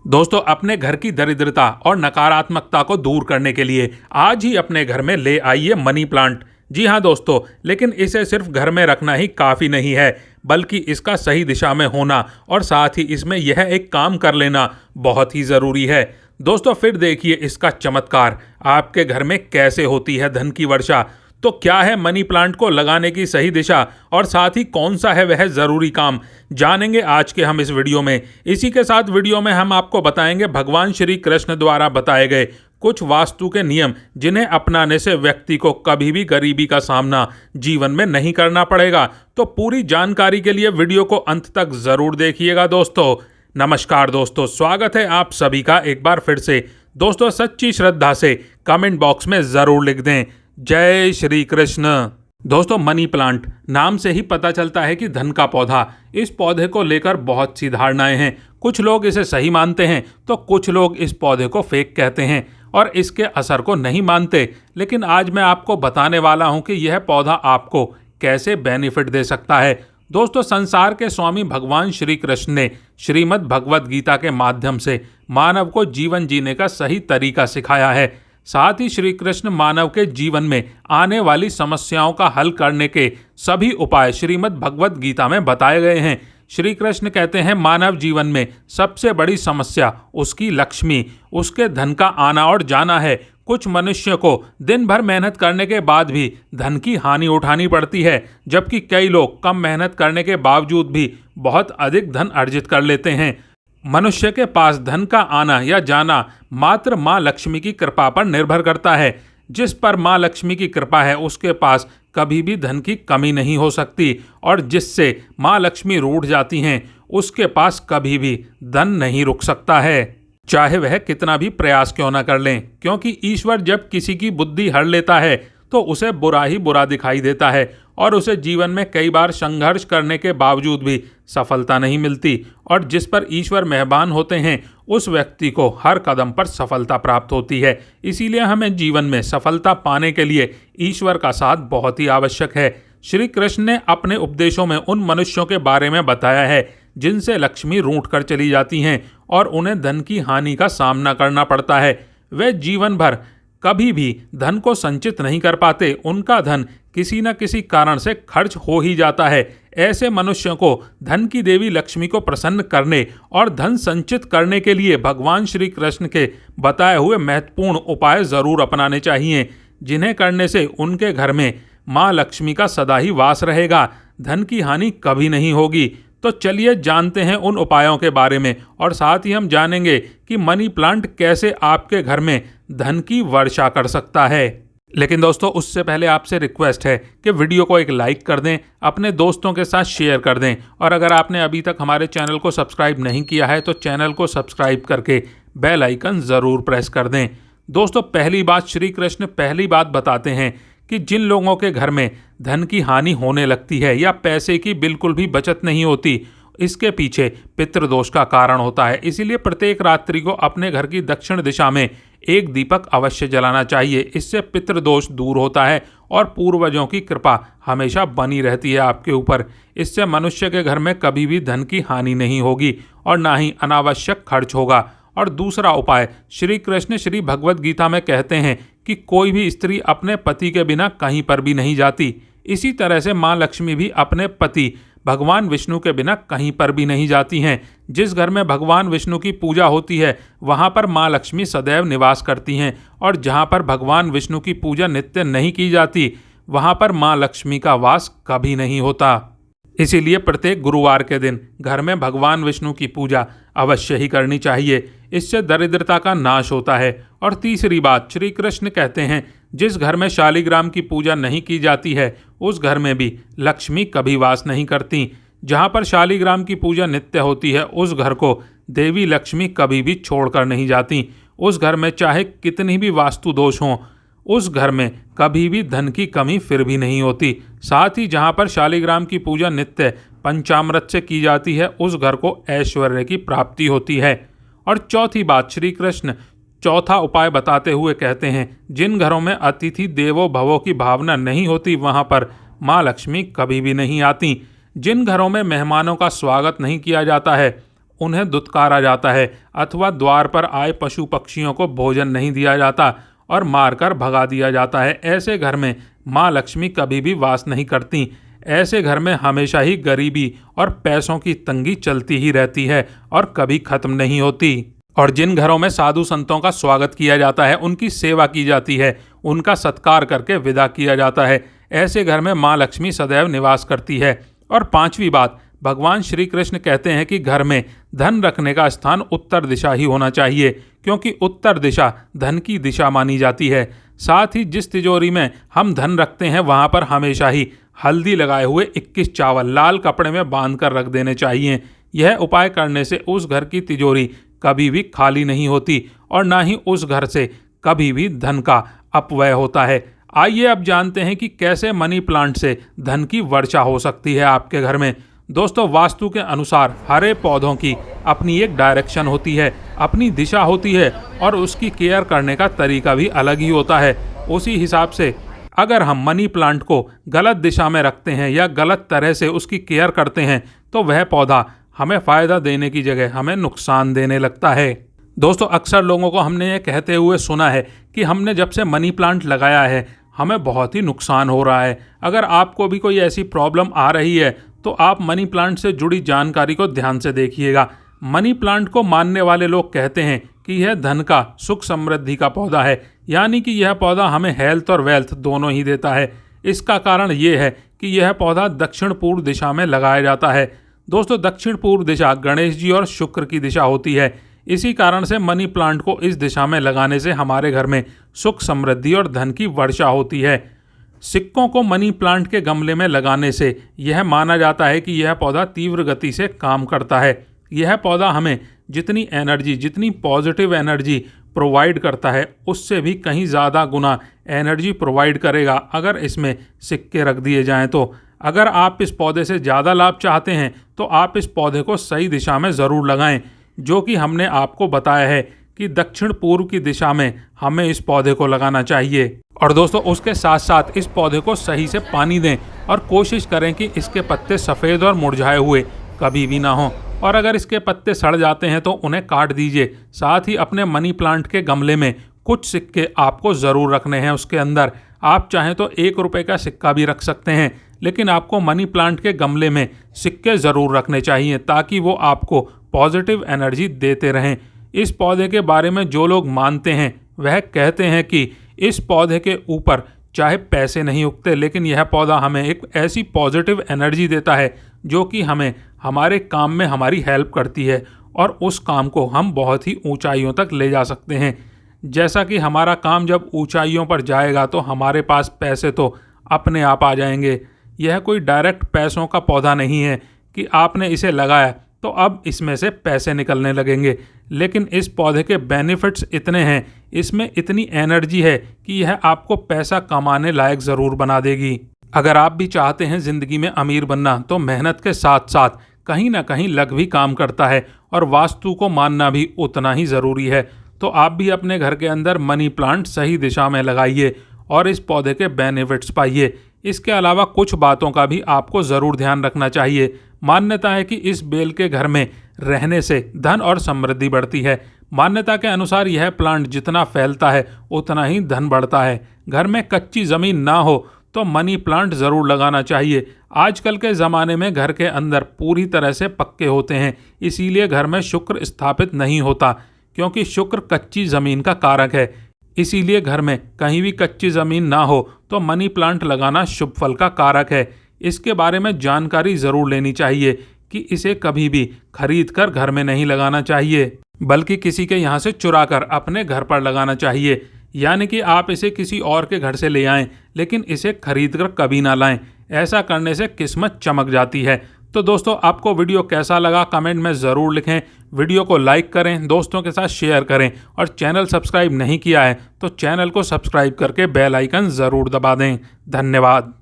दोस्तों, अपने घर की दरिद्रता और नकारात्मकता को दूर करने के लिए आज ही अपने घर में ले आइए मनी प्लांट। जी हाँ दोस्तों, लेकिन इसे सिर्फ घर में रखना ही काफ़ी नहीं है, बल्कि इसका सही दिशा में होना और साथ ही इसमें यह एक काम कर लेना बहुत ही ज़रूरी है। दोस्तों, फिर देखिए इसका चमत्कार आपके घर में कैसे होती है धन की वर्षा। तो क्या है मनी प्लांट को लगाने की सही दिशा और साथ ही कौन सा है वह ज़रूरी काम, जानेंगे आज के हम इस वीडियो में। इसी के साथ वीडियो में हम आपको बताएंगे भगवान श्री कृष्ण द्वारा बताए गए कुछ वास्तु के नियम, जिन्हें अपनाने से व्यक्ति को कभी भी गरीबी का सामना जीवन में नहीं करना पड़ेगा। तो पूरी जानकारी के लिए वीडियो को अंत तक ज़रूर देखिएगा दोस्तों। नमस्कार दोस्तों, स्वागत है आप सभी का एक बार फिर से। दोस्तों, सच्ची श्रद्धा से कमेंट बॉक्स में ज़रूर लिख दें, जय श्री कृष्ण। दोस्तों, मनी प्लांट नाम से ही पता चलता है कि धन का पौधा। इस पौधे को लेकर बहुत सी धारणाएं हैं। कुछ लोग इसे सही मानते हैं तो कुछ लोग इस पौधे को फेक कहते हैं और इसके असर को नहीं मानते। लेकिन आज मैं आपको बताने वाला हूं कि यह पौधा आपको कैसे बेनिफिट दे सकता है। दोस्तों, संसार के स्वामी भगवान श्री कृष्ण ने श्रीमद् भगवद गीता के माध्यम से मानव को जीवन जीने का सही तरीका सिखाया है। साथ ही श्री कृष्ण मानव के जीवन में आने वाली समस्याओं का हल करने के सभी उपाय श्रीमद् भगवद गीता में बताए गए हैं। श्री कृष्ण कहते हैं, मानव जीवन में सबसे बड़ी समस्या उसकी लक्ष्मी, उसके धन का आना और जाना है। कुछ मनुष्य को दिन भर मेहनत करने के बाद भी धन की हानि उठानी पड़ती है, जबकि कई लोग कम मेहनत करने के बावजूद भी बहुत अधिक धन अर्जित कर लेते हैं। मनुष्य के पास धन का आना या जाना मात्र माँ लक्ष्मी की कृपा पर निर्भर करता है। जिस पर माँ लक्ष्मी की कृपा है उसके पास कभी भी धन की कमी नहीं हो सकती, और जिससे माँ लक्ष्मी रूठ जाती हैं उसके पास कभी भी धन नहीं रुक सकता है, चाहे वह कितना भी प्रयास क्यों न कर लें। क्योंकि ईश्वर जब किसी की बुद्धि हर लेता है तो उसे बुरा ही बुरा दिखाई देता है और उसे जीवन में कई बार संघर्ष करने के बावजूद भी सफलता नहीं मिलती। और जिस पर ईश्वर मेहरबान होते हैं उस व्यक्ति को हर कदम पर सफलता प्राप्त होती है। इसीलिए हमें जीवन में सफलता पाने के लिए ईश्वर का साथ बहुत ही आवश्यक है। श्री कृष्ण ने अपने उपदेशों में उन मनुष्यों के बारे में बताया है जिनसे लक्ष्मी रूठ कर चली जाती हैं और उन्हें धन की हानि का सामना करना पड़ता है। वे जीवन भर कभी भी धन को संचित नहीं कर पाते, उनका धन किसी न किसी कारण से खर्च हो ही जाता है। ऐसे मनुष्यों को धन की देवी लक्ष्मी को प्रसन्न करने और धन संचित करने के लिए भगवान श्री कृष्ण के बताए हुए महत्वपूर्ण उपाय जरूर अपनाने चाहिए, जिन्हें करने से उनके घर में माँ लक्ष्मी का सदा ही वास रहेगा, धन की हानि कभी नहीं होगी। तो चलिए जानते हैं उन उपायों के बारे में, और साथ ही हम जानेंगे कि मनी प्लांट कैसे आपके घर में धन की वर्षा कर सकता है। लेकिन दोस्तों, उससे पहले आपसे रिक्वेस्ट है कि वीडियो को एक लाइक कर दें, अपने दोस्तों के साथ शेयर कर दें, और अगर आपने अभी तक हमारे चैनल को सब्सक्राइब नहीं किया है तो चैनल को सब्सक्राइब करके बेल आइकन ज़रूर प्रेस कर दें। दोस्तों, पहली बात, श्री कृष्ण पहली बात बताते हैं कि जिन लोगों के घर में धन की हानि होने लगती है या पैसे की बिल्कुल भी बचत नहीं होती, इसके पीछे पितृदोष का कारण होता है। इसीलिए प्रत्येक रात्रि को अपने घर की दक्षिण दिशा में एक दीपक अवश्य जलाना चाहिए। इससे पितृदोष दूर होता है और पूर्वजों की कृपा हमेशा बनी रहती है आपके ऊपर। इससे मनुष्य के घर में कभी भी धन की हानि नहीं होगी और ना ही अनावश्यक खर्च होगा। और दूसरा उपाय, श्री कृष्ण श्री भगवद गीता में कहते हैं कि कोई भी स्त्री अपने पति के बिना कहीं पर भी नहीं जाती। इसी तरह से माँ लक्ष्मी भी अपने पति भगवान विष्णु के बिना कहीं पर भी नहीं जाती हैं। जिस घर में भगवान विष्णु की पूजा होती है वहाँ पर माँ लक्ष्मी सदैव निवास करती हैं, और जहाँ पर भगवान विष्णु की पूजा नित्य नहीं की जाती वहाँ पर माँ लक्ष्मी का वास कभी नहीं होता। इसीलिए प्रत्येक गुरुवार के दिन घर में भगवान विष्णु की पूजा अवश्य ही करनी चाहिए। इससे दरिद्रता का नाश होता है। और तीसरी बात, श्री कृष्ण कहते हैं, जिस घर में शालिग्राम की पूजा नहीं की जाती है उस घर में भी लक्ष्मी कभी वास नहीं करती। जहाँ पर शालिग्राम की पूजा नित्य होती है उस घर को देवी लक्ष्मी कभी भी छोड़कर नहीं जाती। उस घर में चाहे कितनी भी वास्तु दोष हों, उस घर में कभी भी धन की कमी फिर भी नहीं होती। साथ ही जहाँ पर शालिग्राम की पूजा नित्य पंचामृत से की जाती है उस घर को ऐश्वर्य की प्राप्ति होती है। और चौथी बात, श्री कृष्ण चौथा उपाय बताते हुए कहते हैं, जिन घरों में अतिथि देवो भवो की भावना नहीं होती वहाँ पर माँ लक्ष्मी कभी भी नहीं आती। जिन घरों में मेहमानों का स्वागत नहीं किया जाता है उन्हें दुत्कारा जाता है अथवा द्वार पर आए पशु पक्षियों को भोजन नहीं दिया जाता और मारकर भगा दिया जाता है, ऐसे घर में माँ लक्ष्मी कभी भी वास नहीं करती। ऐसे घर में हमेशा ही गरीबी और पैसों की तंगी चलती ही रहती है और कभी खत्म नहीं होती। और जिन घरों में साधु संतों का स्वागत किया जाता है, उनकी सेवा की जाती है, उनका सत्कार करके विदा किया जाता है, ऐसे घर में माँ लक्ष्मी सदैव निवास करती है। और पांचवी बात, भगवान श्री कृष्ण कहते हैं कि घर में धन रखने का स्थान उत्तर दिशा ही होना चाहिए, क्योंकि उत्तर दिशा धन की दिशा मानी जाती है। साथ ही जिस तिजोरी में हम धन रखते हैं वहाँ पर हमेशा ही हल्दी लगाए हुए 21 चावल लाल कपड़े में बांध कर रख देने चाहिए। यह उपाय करने से उस घर की तिजोरी कभी भी खाली नहीं होती और ना ही उस घर से कभी भी धन का अपव्यय होता है। आइए अब जानते हैं कि कैसे मनी प्लांट से धन की वर्षा हो सकती है आपके घर में। दोस्तों, वास्तु के अनुसार हरे पौधों की अपनी एक डायरेक्शन होती है, अपनी दिशा होती है और उसकी केयर करने का तरीका भी अलग ही होता है। उसी हिसाब से अगर हम मनी प्लांट को गलत दिशा में रखते हैं या गलत तरह से उसकी केयर करते हैं तो वह पौधा हमें फ़ायदा देने की जगह हमें नुकसान देने लगता है। दोस्तों, अक्सर लोगों को हमने ये कहते हुए सुना है कि हमने जब से मनी प्लांट लगाया है हमें बहुत ही नुकसान हो रहा है। अगर आपको भी कोई ऐसी प्रॉब्लम आ रही है तो आप मनी प्लांट से जुड़ी जानकारी को ध्यान से देखिएगा। मनी प्लांट को मानने वाले लोग कहते हैं कि यह धन का, सुख समृद्धि का पौधा है, यानी कि यह पौधा हमें हेल्थ और वेल्थ दोनों ही देता है। इसका कारण ये है कि यह पौधा दक्षिण पूर्व दिशा में लगाया जाता है। दोस्तों, दक्षिण पूर्व दिशा गणेश जी और शुक्र की दिशा होती है। इसी कारण से मनी प्लांट को इस दिशा में लगाने से हमारे घर में सुख समृद्धि और धन की वर्षा होती है। सिक्कों को मनी प्लांट के गमले में लगाने से यह माना जाता है कि यह पौधा तीव्र गति से काम करता है। यह पौधा हमें जितनी एनर्जी, जितनी पॉजिटिव एनर्जी प्रोवाइड करता है उससे भी कहीं ज़्यादा गुना एनर्जी प्रोवाइड करेगा अगर इसमें सिक्के रख दिए जाएं तो। अगर आप इस पौधे से ज़्यादा लाभ चाहते हैं तो आप इस पौधे को सही दिशा में ज़रूर लगाएं, जो कि हमने आपको बताया है कि दक्षिण पूर्व की दिशा में हमें इस पौधे को लगाना चाहिए। और दोस्तों, उसके साथ साथ इस पौधे को सही से पानी दें और कोशिश करें कि इसके पत्ते सफ़ेद और मुरझाए हुए कभी भी ना हों। और अगर इसके पत्ते सड़ जाते हैं तो उन्हें काट दीजिए। साथ ही अपने मनी प्लांट के गमले में कुछ सिक्के आपको ज़रूर रखने हैं उसके अंदर। आप चाहें तो 1 रुपये का सिक्का भी रख सकते हैं, लेकिन आपको मनी प्लांट के गमले में सिक्के ज़रूर रखने चाहिए ताकि वो आपको पॉजिटिव एनर्जी देते रहें। इस पौधे के बारे में जो लोग मानते हैं वह कहते हैं कि इस पौधे के ऊपर चाहे पैसे नहीं उगते, लेकिन यह पौधा हमें एक ऐसी पॉजिटिव एनर्जी देता है जो कि हमें हमारे काम में हमारी हेल्प करती है और उस काम को हम बहुत ही ऊंचाइयों तक ले जा सकते हैं। जैसा कि हमारा काम जब ऊंचाइयों पर जाएगा तो हमारे पास पैसे तो अपने आप आ जाएंगे। यह कोई डायरेक्ट पैसों का पौधा नहीं है कि आपने इसे लगाया तो अब इसमें से पैसे निकलने लगेंगे, लेकिन इस पौधे के बेनिफिट्स इतने हैं, इसमें इतनी एनर्जी है कि यह आपको पैसा कमाने लायक ज़रूर बना देगी। अगर आप भी चाहते हैं ज़िंदगी में अमीर बनना तो मेहनत के साथ साथ कहीं ना कहीं लक भी काम करता है और वास्तु को मानना भी उतना ही ज़रूरी है। तो आप भी अपने घर के अंदर मनी प्लांट सही दिशा में लगाइए और इस पौधे के बेनिफिट्स पाइए। इसके अलावा कुछ बातों का भी आपको ज़रूर ध्यान रखना चाहिए। मान्यता है कि इस बेल के घर में रहने से धन और समृद्धि बढ़ती है। मान्यता के अनुसार यह प्लांट जितना फैलता है उतना ही धन बढ़ता है। घर में कच्ची ज़मीन ना हो तो मनी प्लांट ज़रूर लगाना चाहिए। आजकल के ज़माने में घर के अंदर पूरी तरह से पक्के होते हैं, इसीलिए घर में शुक्र स्थापित नहीं होता, क्योंकि शुक्र कच्ची ज़मीन का कारक है। इसीलिए घर में कहीं भी कच्ची ज़मीन ना हो तो मनी प्लांट लगाना शुभ फल का कारक है। इसके बारे में जानकारी ज़रूर लेनी चाहिए कि इसे कभी भी खरीद कर घर में नहीं लगाना चाहिए, बल्कि किसी के यहाँ से चुरा कर अपने घर पर लगाना चाहिए। यानी कि आप इसे किसी और के घर से ले आएं, लेकिन इसे खरीद कर कभी ना लाएं। ऐसा करने से किस्मत चमक जाती है। तो दोस्तों, आपको वीडियो कैसा लगा कमेंट में ज़रूर लिखें। वीडियो को लाइक करें, दोस्तों के साथ शेयर करें और चैनल सब्सक्राइब नहीं किया है तो चैनल को सब्सक्राइब करके बेल आइकन ज़रूर दबा दें। धन्यवाद।